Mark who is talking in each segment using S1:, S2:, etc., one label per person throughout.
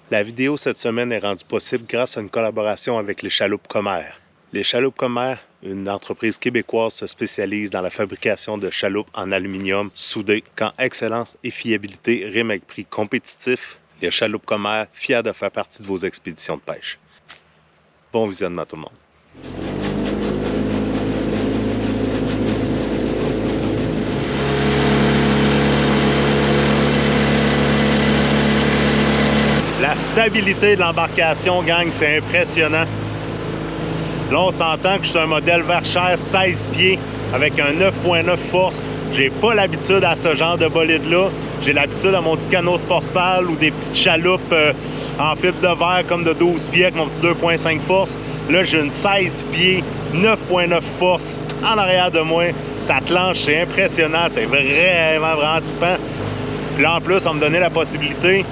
S1: La vidéo cette semaine est rendue possible grâce à une collaboration avec les Chaloupes Commères. Les Chaloupes Commères, une entreprise québécoise, se spécialise dans la fabrication de chaloupes en aluminium soudées. Quand excellence et fiabilité riment avec prix compétitif, les Chaloupes Commères, fiers de faire partie de vos expéditions de pêche. Bon visionnement tout le monde. La stabilité de l'embarcation, gang, c'est impressionnant. Là, on s'entend que je suis un modèle Verchères 16 pieds avec un 9.9 force. J'ai pas l'habitude à ce genre de bolide-là. J'ai l'habitude à mon petit canot Sportspal ou des petites chaloupes en fibre de verre comme de 12 pieds avec mon petit 2.5 force. Là, j'ai une 16 pieds, 9.9 force en arrière de moi. Ça planche, c'est impressionnant. C'est vraiment trippant. Puis là, en plus, on me donnait la possibilité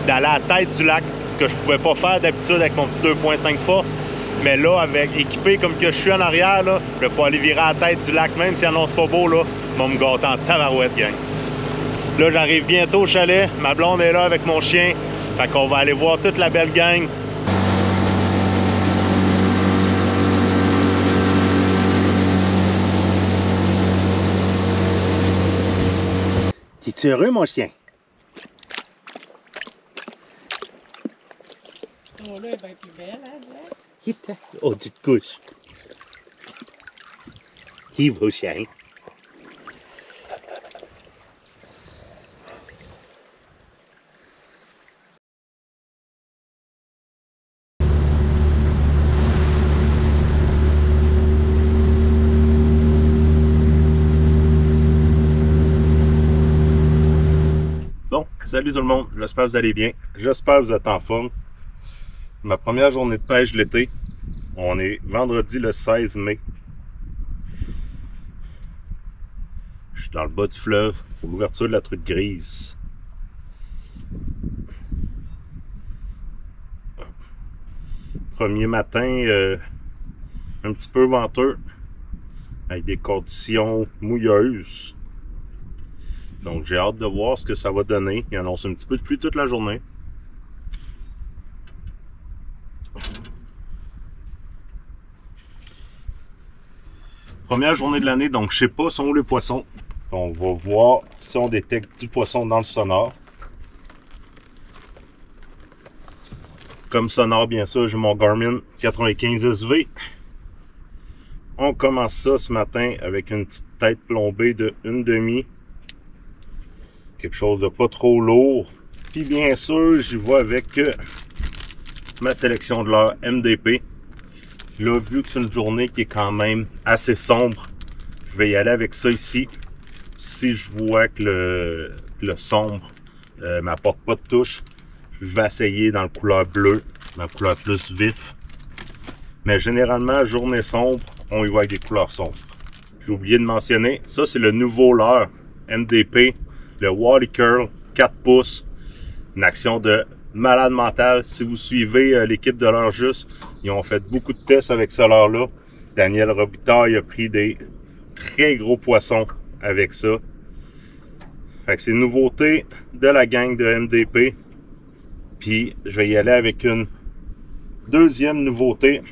S1: d'aller à la tête du lac, ce que je pouvais pas faire d'habitude avec mon petit 2.5 force. Mais là, avec équipé comme que je suis en arrière, là, je vais pouvoir aller virer à la tête du lac, même s'il annonce pas beau, là, ils vont me gâter en tabarouette, gang. Là, j'arrive bientôt au chalet. Ma blonde est là avec mon chien. Fait qu'on va aller voir toute la belle gang. Es-tu heureux, mon chien?
S2: Oh là, elle est bien plus belle, hein, Jack?
S1: Quitte. Oh, tu te couches. Qui va, chien? Bon, salut tout le monde, j'espère que vous allez bien, j'espère que vous êtes en forme. Ma première journée de pêche de l'été, on est vendredi le 16 mai. Je suis dans le bas du fleuve, pour l'ouverture de la truite grise. Premier matin, un petit peu venteux, avec des conditions mouilleuses. Donc j'ai hâte de voir ce que ça va donner. Il annonce un petit peu de pluie toute la journée. Première journée de l'année, donc je sais pas sont où les poissons. On va voir si on détecte du poisson dans le sonar. Comme sonar, bien sûr, j'ai mon Garmin 95 SV. On commence ça ce matin avec une petite tête plombée de 1/2. Quelque chose de pas trop lourd. Puis bien sûr, j'y vais avec ma sélection de leurre MDP. Là, vu que c'est une journée qui est quand même assez sombre, je vais y aller avec ça ici. Si je vois que le sombre m'apporte pas de touche, je vais essayer dans le couleur bleue, la couleur plus vif. Mais généralement, journée sombre, on y va avec des couleurs sombres. J'ai oublié de mentionner, ça c'est le nouveau leurre MDP, le Wally Curl 4 pouces. Une action de malade mental. Si vous suivez l'équipe de Leurre Juste, ils ont fait beaucoup de tests avec ce leurre-là. Daniel Robitaille a pris des très gros poissons avec ça. Fait que c'est une nouveauté de la gang de MDP. Puis je vais y aller avec une deuxième nouveauté.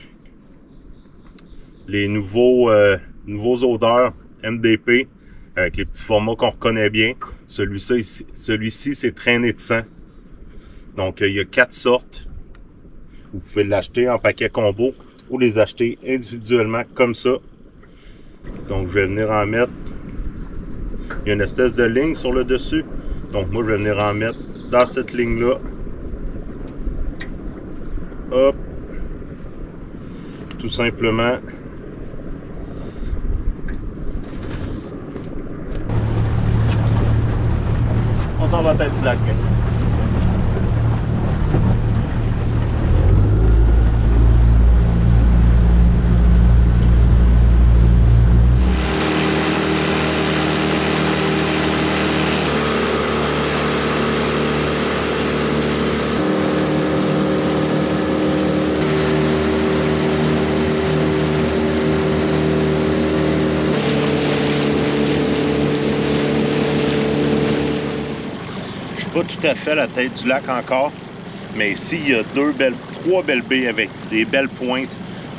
S1: Les nouveaux odeurs MDP avec les petits formats qu'on reconnaît bien. Celui-ci, c'est traîné de sang. Donc, il y a 4 sortes. Vous pouvez l'acheter en paquet combo ou les acheter individuellement comme ça. Donc, je vais venir en mettre. Il y a une espèce de ligne sur le dessus. Donc, moi, je vais venir en mettre dans cette ligne-là. Hop. Tout simplement. On s'en va à tête du lac. Pas tout à fait à la tête du lac encore. Mais ici, il y a trois belles baies avec des belles pointes.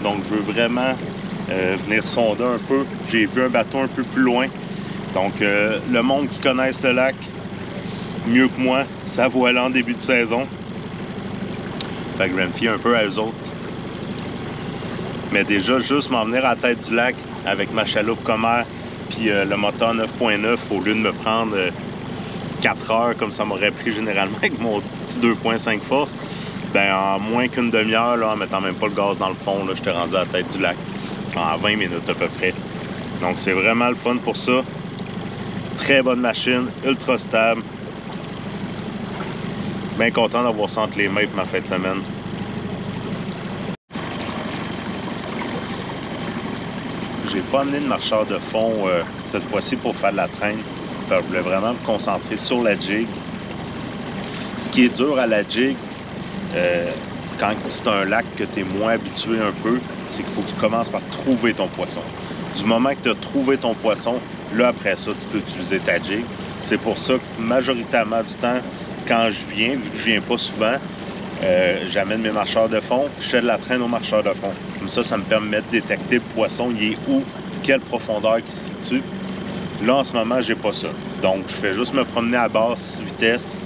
S1: Donc, je veux vraiment venir sonder un peu. J'ai vu un bateau un peu plus loin. Donc, le monde qui connaisse le lac, mieux que moi, ça voit là en début de saison. Fait que je vais me fier un peu à eux autres. Mais déjà, juste m'en venir à la tête du lac avec ma chaloupe Comair puis le moteur 9.9 au lieu de me prendre 4 heures comme ça m'aurait pris généralement avec mon petit 2.5 force, ben en moins qu'une demi-heure, là, en mettant même pas le gaz dans le fond, là, j'étais rendu à la tête du lac en 20 minutes à peu près. Donc c'est vraiment le fun pour ça. Très bonne machine, ultra stable. Bien content d'avoir ça entre les mains pour ma fin de semaine. J'ai pas amené de marcheur de fond cette fois-ci pour faire de la traîne. Je voulais vraiment me concentrer sur la jig. Ce qui est dur à la jig, quand c'est un lac que tu es moins habitué un peu, c'est qu'il faut que tu commences par trouver ton poisson. Du moment que tu as trouvé ton poisson, là après ça, tu peux utiliser ta jig. C'est pour ça que majoritairement du temps, quand je viens, vu que je viens pas souvent, j'amène mes marcheurs de fond, je fais de la traîne aux marcheurs de fond. Comme ça me permet de détecter le poisson, il est où, quelle profondeur qui se situe. Là, en ce moment, j'ai pas ça. Donc, je fais juste me promener à basse vitesse,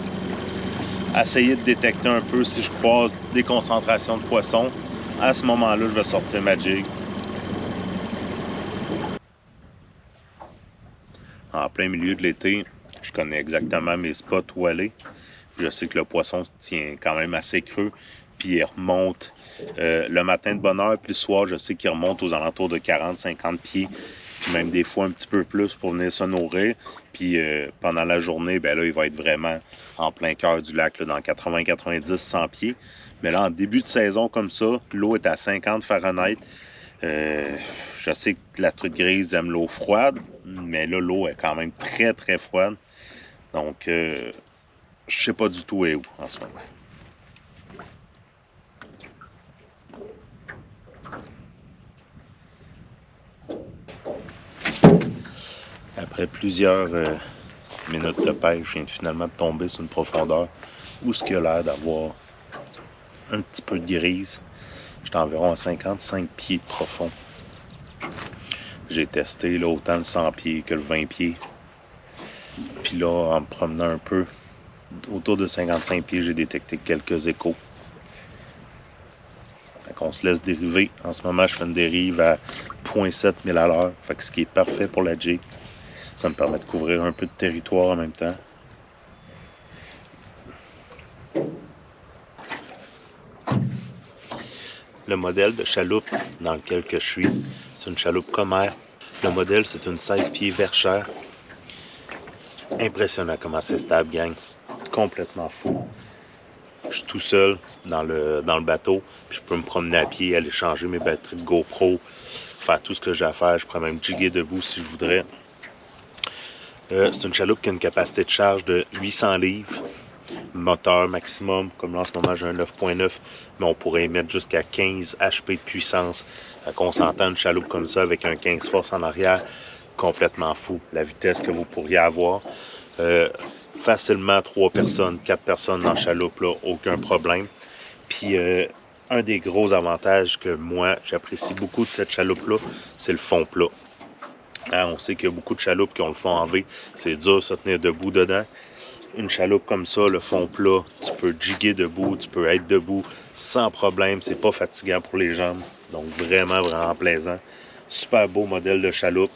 S1: essayer de détecter un peu si je croise des concentrations de poissons. À ce moment-là, je vais sortir ma jig. En plein milieu de l'été, je connais exactement mes spots où aller. Je sais que le poisson se tient quand même assez creux, puis il remonte le matin de bonne heure, puis le soir, je sais qu'il remonte aux alentours de 40-50 pieds, puis même des fois un petit peu plus pour venir se nourrir. Puis pendant la journée, ben là, il va être vraiment en plein cœur du lac, là, dans 80-90-100 pieds. Mais là, en début de saison comme ça, l'eau est à 50 Fahrenheit. Je sais que la truite grise aime l'eau froide, mais là, l'eau est quand même très, très froide. Donc, je sais pas du tout où en ce moment. Après plusieurs minutes de pêche, je viens finalement de tomber sur une profondeur où ce qu'il a l'air d'avoir un petit peu de grise. J'étais environ à 55 pieds de profond. J'ai testé là, autant le 100 pieds que le 20 pieds. Puis là, en me promenant un peu, autour de 55 pieds, j'ai détecté quelques échos. Fait qu'on se laisse dériver. En ce moment, je fais une dérive à 0.7 000 à l'heure. Fait que ce qui est parfait pour la jig. Ça me permet de couvrir un peu de territoire en même temps. Le modèle de chaloupe dans lequel que je suis, c'est une chaloupe Comair. Le modèle, c'est une 16 pieds Verchères. Impressionnant comment c'est stable, gang. Complètement fou. Je suis tout seul dans le bateau, puis je peux me promener à pied, aller changer mes batteries de GoPro, faire tout ce que j'ai à faire. Je pourrais même jiguer debout si je voudrais. C'est une chaloupe qui a une capacité de charge de 800 livres. Moteur maximum, comme là en ce moment j'ai un 9.9, mais on pourrait mettre jusqu'à 15 HP de puissance. On s'entend une chaloupe comme ça avec un 15 force en arrière, complètement fou. La vitesse que vous pourriez avoir. Facilement 3 personnes, 4 personnes dans la chaloupe, là, aucun problème. Puis un des gros avantages que moi j'apprécie beaucoup de cette chaloupe-là, c'est le fond plat. Hein, on sait qu'il y a beaucoup de chaloupes qui ont le fond en V, c'est dur de se tenir debout dedans. Une chaloupe comme ça, le fond plat, tu peux jiguer debout, tu peux être debout sans problème, c'est pas fatigant pour les jambes. Donc vraiment, vraiment plaisant. Super beau modèle de chaloupe.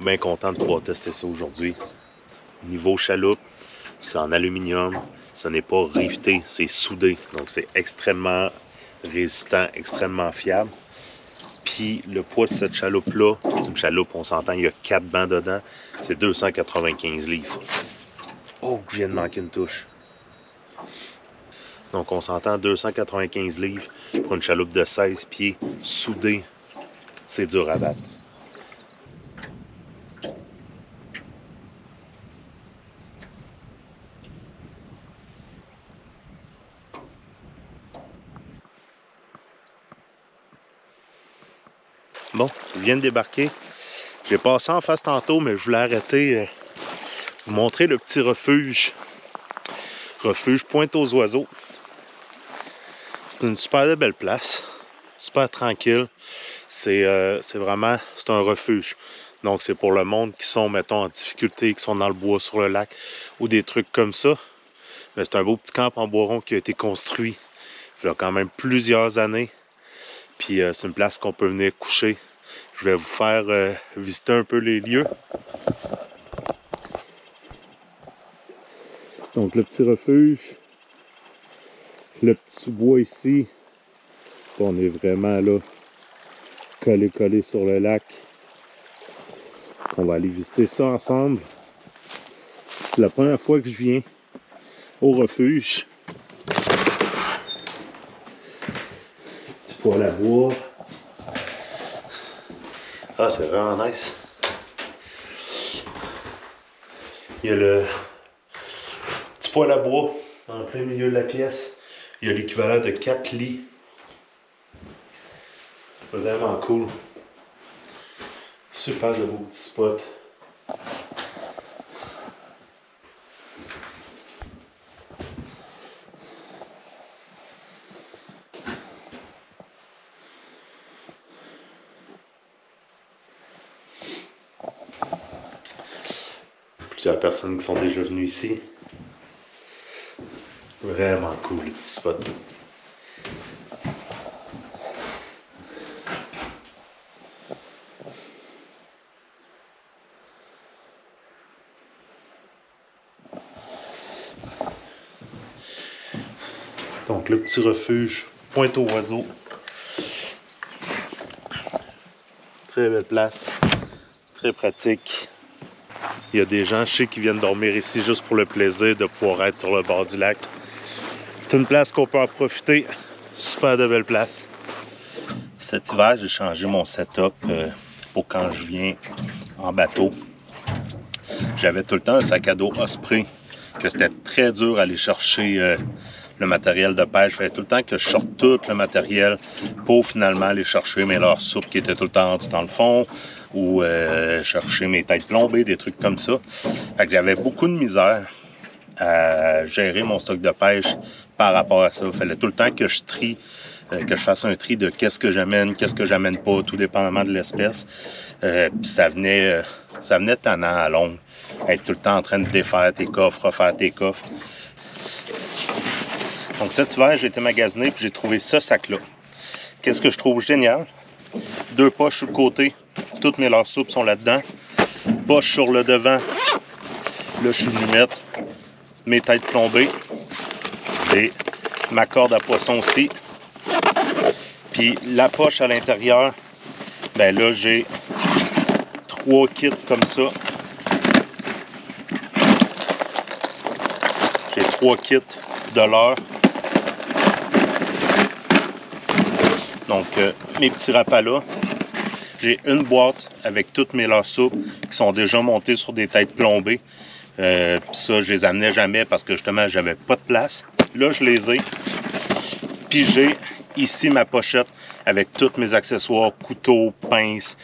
S1: Bien content de pouvoir tester ça aujourd'hui. Niveau chaloupe, c'est en aluminium, ce n'est pas riveté, c'est soudé. Donc c'est extrêmement résistant, extrêmement fiable. Puis le poids de cette chaloupe-là, c'est une chaloupe, on s'entend, il y a 4 bancs dedans, c'est 295 livres. Oh, je viens de manquer une touche. Donc on s'entend 295 livres pour une chaloupe de 16 pieds soudée. C'est dur à battre. Bon, je viens de débarquer. J'ai passé en face tantôt, mais je voulais arrêter, vous montrer le petit refuge Refuge Pointe-aux-Oiseaux. C'est une super belle place. Super tranquille. C'est vraiment, c'est un refuge. Donc c'est pour le monde qui sont, mettons, en difficulté, qui sont dans le bois sur le lac ou des trucs comme ça. Mais c'est un beau petit camp en bois rond qui a été construit il y a quand même plusieurs années. Puis c'est une place qu'on peut venir coucher. Je vais vous faire visiter un peu les lieux. Donc le petit refuge, le petit sous-bois ici. On est vraiment là, collé sur le lac. On va aller visiter ça ensemble. C'est la première fois que je viens au refuge. Petit poêle à bois. Ah, c'est vraiment nice. Il y a le petit poêle à bois en plein milieu de la pièce. Il y a l'équivalent de 4 lits. Vraiment cool. Super de beau petit spot. Plusieurs personnes qui sont déjà venues ici. Vraiment cool le petit spot. Donc le petit refuge Pointe-aux-Oiseaux. Très belle place. Très pratique. Il y a des gens, je sais, qui viennent dormir ici juste pour le plaisir de pouvoir être sur le bord du lac. C'est une place qu'on peut en profiter. Super de belle place. Cet hiver, j'ai changé mon setup pour quand je viens en bateau. J'avais tout le temps un sac à dos Osprey, que c'était très dur à aller chercher le matériel de pêche. Il fallait tout le temps que je sorte tout le matériel pour finalement aller chercher mes leurres souples qui étaient tout le temps dans le fond, ou chercher mes têtes plombées, des trucs comme ça. Fait que j'avais beaucoup de misère à gérer mon stock de pêche par rapport à ça. Il fallait tout le temps que je trie, que je fasse un tri de qu'est-ce que j'amène pas, tout dépendamment de l'espèce. Puis ça venait tannant à longue. Être tout le temps en train de défaire tes coffres, refaire tes coffres. Donc cet hiver, j'ai été magasiner puis j'ai trouvé ce sac-là. Qu'est-ce que je trouve génial? 2 poches sur le côté. Toutes mes leurres souples sont là-dedans. Poche sur le devant. Là, je suis venu mettre mes têtes plombées. Et ma corde à poisson aussi. Puis la poche à l'intérieur, ben là, j'ai 3 kits comme ça. J'ai 3 kits de leurres. Donc, mes petits rapalas. J'ai une boîte avec toutes mes leurres souples qui sont déjà montées sur des têtes plombées. Ça, je les amenais jamais parce que justement, j'avais pas de place. Là, je les ai. Puis j'ai ici ma pochette avec tous mes accessoires, couteaux, pinces,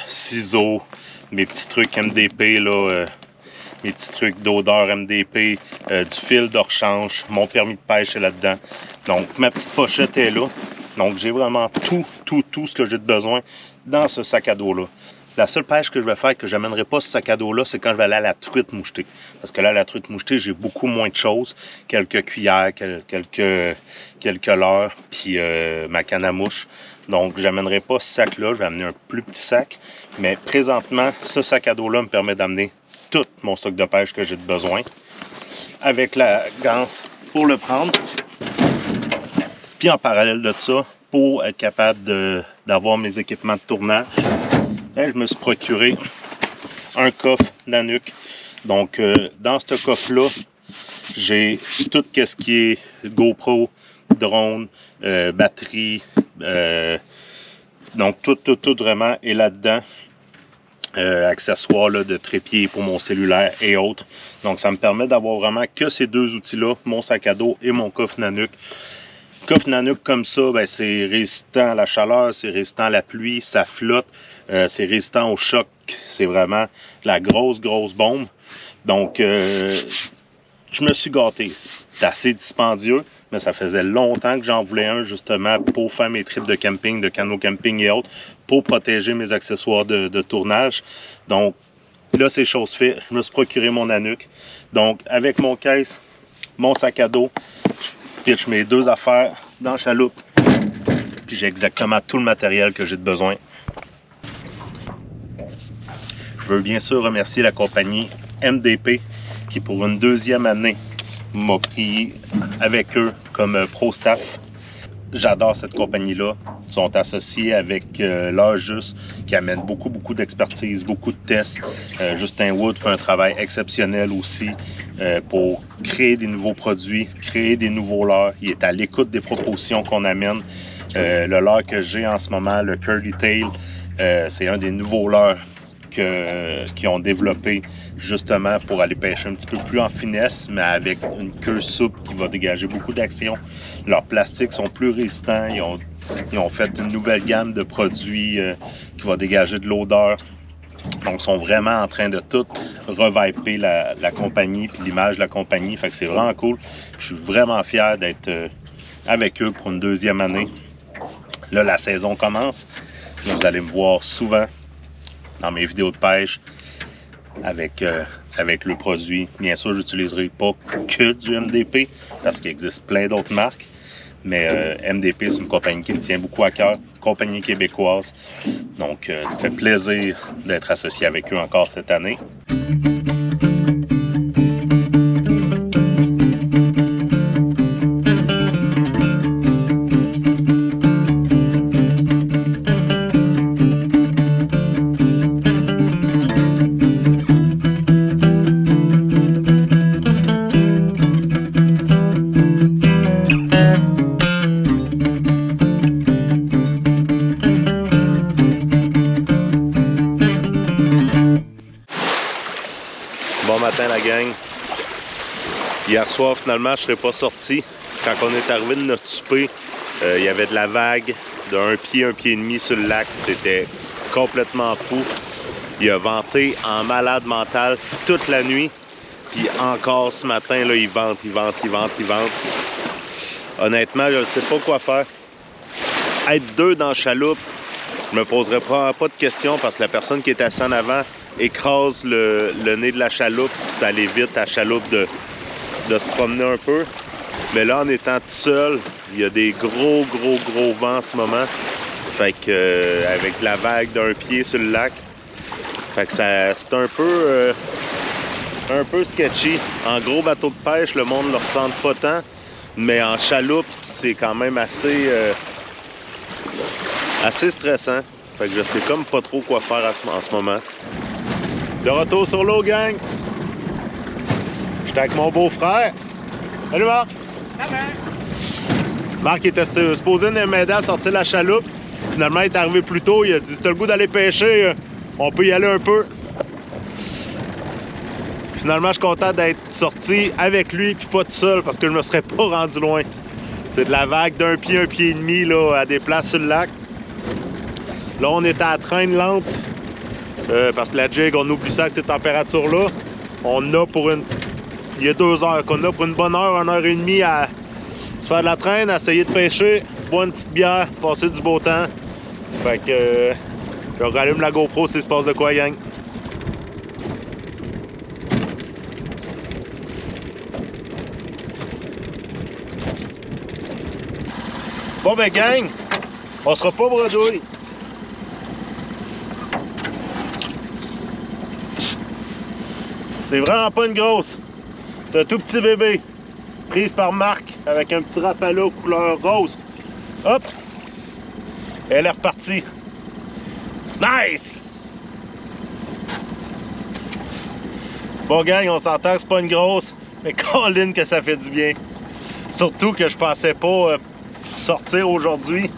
S1: ciseaux, mes petits trucs MDP, là, mes petits trucs d'odeur MDP, du fil de rechange, mon permis de pêche est là-dedans. Donc, ma petite pochette est là. Donc, j'ai vraiment tout ce que j'ai de besoin dans ce sac à dos-là. La seule pêche que je vais faire, que je n'amènerai pas ce sac à dos-là, c'est quand je vais aller à la truite mouchetée. Parce que là, à la truite mouchetée, j'ai beaucoup moins de choses. Quelques cuillères, quelques leurres, puis ma canne à mouche. Donc, je n'amènerai pas ce sac-là. Je vais amener un plus petit sac. Mais présentement, ce sac à dos-là me permet d'amener tout mon stock de pêche que j'ai de besoin. Avec la ganse pour le prendre. Puis en parallèle de ça, pour être capable d'avoir mes équipements de tournage, je me suis procuré un coffre Nanuk. Donc, dans ce coffre-là, j'ai tout ce qui est GoPro, drone, batterie. Donc, tout vraiment est là-dedans. Accessoires là, de trépied pour mon cellulaire et autres. Donc, ça me permet d'avoir vraiment que ces 2 outils-là, mon sac à dos et mon coffre Nanuk. Coffre Nanuk comme ça, ben, c'est résistant à la chaleur, c'est résistant à la pluie, ça flotte, c'est résistant au choc. C'est vraiment la grosse bombe. Donc, je je me suis gâté. C'est assez dispendieux, mais ça faisait longtemps que j'en voulais un justement pour faire mes trips de camping, de canot camping et autres, pour protéger mes accessoires de tournage. Donc là, c'est chose faite. Je me suis procuré mon Anuc. Donc avec mon caisse, mon sac à dos, je pitch mes 2 affaires dans la chaloupe. Puis j'ai exactement tout le matériel que j'ai besoin. Je veux bien sûr remercier la compagnie MDP qui pour une 2e année m'a pris avec eux comme pro staff. J'adore cette compagnie-là. Ils sont associés avec l'Heure Juste qui amène beaucoup d'expertise, beaucoup de tests. Justin Wood fait un travail exceptionnel aussi pour créer des nouveaux produits, créer des nouveaux leurres. Il est à l'écoute des propositions qu'on amène. Le leurre que j'ai en ce moment, le Curly Tail, c'est un des nouveaux leurres qu'ils ont développé justement pour aller pêcher un petit peu plus en finesse, mais avec une queue souple qui va dégager beaucoup d'action. Leurs plastiques sont plus résistants. Ils ont fait une nouvelle gamme de produits qui va dégager de l'odeur. Donc, ils sont vraiment en train de tout reviper la compagnie puis l'image de la compagnie. Fait que c'est vraiment cool. Je suis vraiment fier d'être avec eux pour une 2e année. Là, la saison commence. Vous allez me voir souvent dans mes vidéos de pêche avec le produit. Bien sûr, je n'utiliserai pas que du MDP parce qu'il existe plein d'autres marques. Mais MDP, c'est une compagnie qui me tient beaucoup à cœur, compagnie québécoise. Donc, ça fait plaisir d'être associé avec eux encore cette année. Bon matin la gang. Hier soir finalement je ne serais pas sorti. Quand on est arrivé de notre souper, il y avait de la vague de 1 pied et demi sur le lac. C'était complètement fou. Il a venté en malade mental toute la nuit. Puis encore ce matin, là, il vente. Honnêtement, je ne sais pas quoi faire. Être 2 dans la chaloupe, je me poserais pas de questions parce que la personne qui est assise en avant écrase le nez de la chaloupe, puis ça l'évite à la chaloupe de se promener un peu. Mais là, en étant tout seul, il y a des gros vents en ce moment. Fait que avec la vague d'1 pied sur le lac, fait que c'est un peu sketchy. En gros bateau de pêche, le monde ne le ressent pas tant, mais en chaloupe, c'est quand même assez stressant. Fait que je sais comme pas trop quoi faire en ce moment. De retour sur l'eau, gang! J'étais avec mon beau-frère. Salut, Marc!
S2: Salut!
S1: Marc était supposé m'aider à sortir la chaloupe. Finalement, il est arrivé plus tôt. Il a dit, si t'as le goût d'aller pêcher, on peut y aller un peu. Finalement, je suis content d'être sorti avec lui puis pas tout seul parce que je me serais pas rendu loin. C'est de la vague d'1 pied et demi là, à des places sur le lac. Là, on est à traîne lente. Parce que la jig, on oublie ça avec ces températures-là. On a pour une... Il y a 2 heures qu'on a pour une bonne heure, 1 heure et demie à se faire de la traîne, à essayer de pêcher, se boire une petite bière, passer du beau temps. Fait que je rallume la GoPro s'il se passe de quoi, gang. Bon ben gang, on sera pas bredouille. C'est vraiment pas une grosse. C'est un tout petit bébé. Prise par Marc avec un petit rapala couleur rose. Hop! Elle est repartie. Nice! Bon gang, on s'entend que c'est pas une grosse, mais Colin que ça fait du bien. Surtout que je pensais pas sortir aujourd'hui.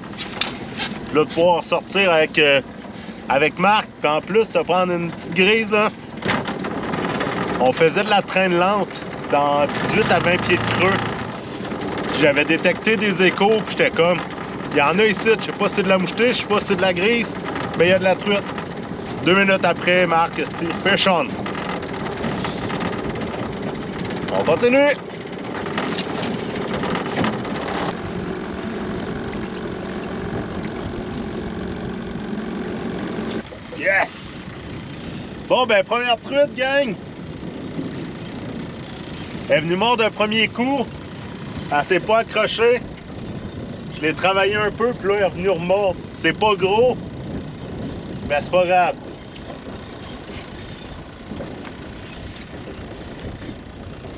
S1: Là, de pouvoir sortir avec Marc, puis en plus se prendre une petite grise, là. On faisait de la traîne lente dans 18 à 20 pieds de creux. J'avais détecté des échos, puis j'étais comme, il y en a ici, je sais pas si c'est de la mouchetée, je sais pas si c'est de la grise, mais il y a de la truite. 2 minutes après, Marc, fish on. On continue! Yes! Bon, ben, première truite, gang! Elle est venue mordre d'un premier coup. Elle s'est pas accrochée. Je l'ai travaillé un peu, puis là, elle est revenue remordre. C'est pas gros, mais c'est pas grave.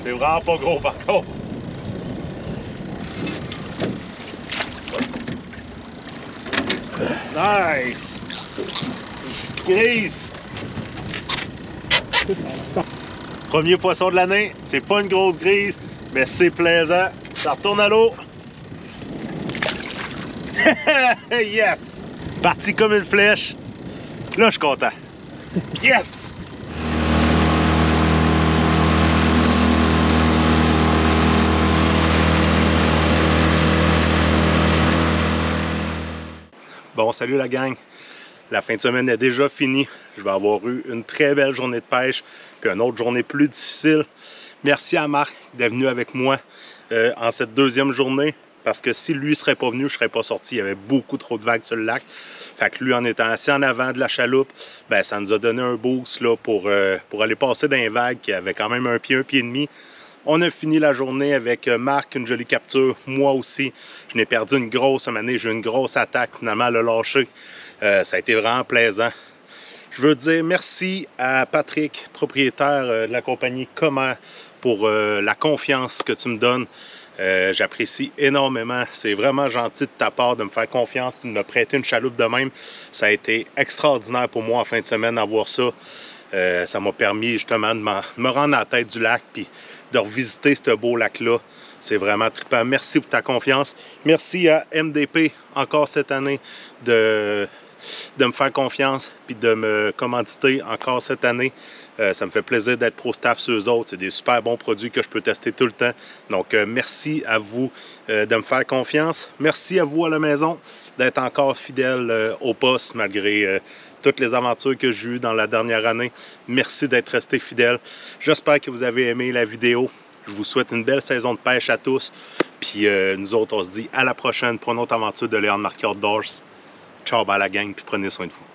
S1: C'est vraiment pas gros, par contre. Nice! Grise! Premier poisson de l'année, c'est pas une grosse grise, mais c'est plaisant. Ça retourne à l'eau. Yes! Parti comme une flèche. Là, je suis content. Yes! Bon, salut la gang. La fin de semaine est déjà finie. Je vais avoir eu une très belle journée de pêche, puis une autre journée plus difficile. Merci à Marc d'être venu avec moi en cette deuxième journée, parce que si lui ne serait pas venu, je ne serais pas sorti. Il y avait beaucoup trop de vagues sur le lac. Fait que lui, en étant assis en avant de la chaloupe, ben, ça nous a donné un boost là, pour aller passer dans les vagues qui avaient quand même un pied et demi. On a fini la journée avec Marc, une jolie capture. Moi aussi, je n'ai perdu une grosse année. J'ai eu une grosse attaque, finalement, à le lâcher. Ça a été vraiment plaisant. Je veux dire merci à Patrick, propriétaire de la compagnie Comer, pour la confiance que tu me donnes. J'apprécie énormément. C'est vraiment gentil de ta part de me faire confiance et de me prêter une chaloupe de même. Ça a été extraordinaire pour moi en fin de semaine d'avoir ça. Ça m'a permis justement de me rendre à la tête du lac puis de revisiter ce beau lac-là. C'est vraiment trippant. Merci pour ta confiance. Merci à MDP encore cette année de me faire confiance puis de me commanditer encore cette année. Ça me fait plaisir d'être pro staff sur eux autres. C'est des super bons produits que je peux tester tout le temps. Donc, merci à vous de me faire confiance. Merci à vous à la maison d'être encore fidèle au poste malgré toutes les aventures que j'ai eues dans la dernière année. Merci d'être resté fidèle. J'espère que vous avez aimé la vidéo. Je vous souhaite une belle saison de pêche à tous. Puis nous autres, on se dit à la prochaine pour une autre aventure de Léon Marquis Outdoors. Ciao, bye la gang, puis prenez soin de vous.